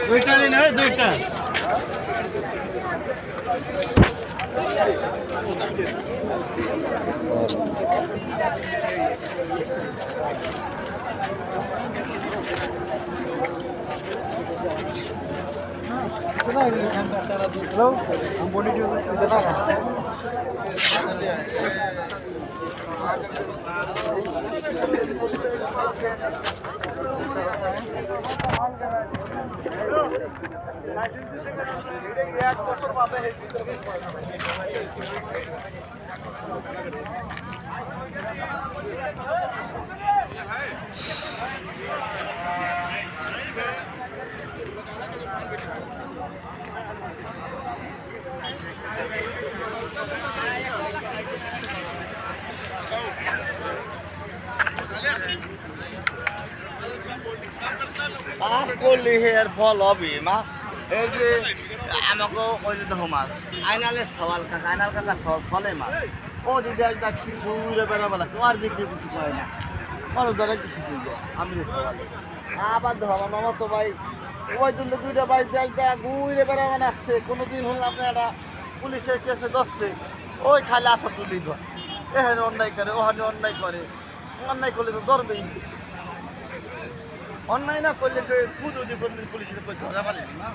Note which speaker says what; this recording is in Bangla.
Speaker 1: দুইটা দিন হয় দুইটা করলে এর ফল হবে মা এই যে আমাকে ওই যে দেখো মাছ আইনালের সওয়াল কাকা আইনাল কাকা ফলে মাছ ও দিদি আজ দেখছি ঘুরে বেড়াবে লাগছে আর দিকে কিছু পায় না মানুষ দ্বারা কিছু দিয়ে আমি সওয়াল আবার দেখো আমার মামা তো ভাই ওই জন্য দুইটা বাইক যাই ঘুরে বেড়াবে লাগছে কোনোদিন হল আপনি একটা পুলিশের কেসে ধরছে ওই খালি আসা তুলি ধর এখানে অন্যায় করে ওখানে অন্যায় করে অন্যায় করলে তো ধরবেই অন্যায় না করলে পুজো যে পুলিশের ধরা পারেনি না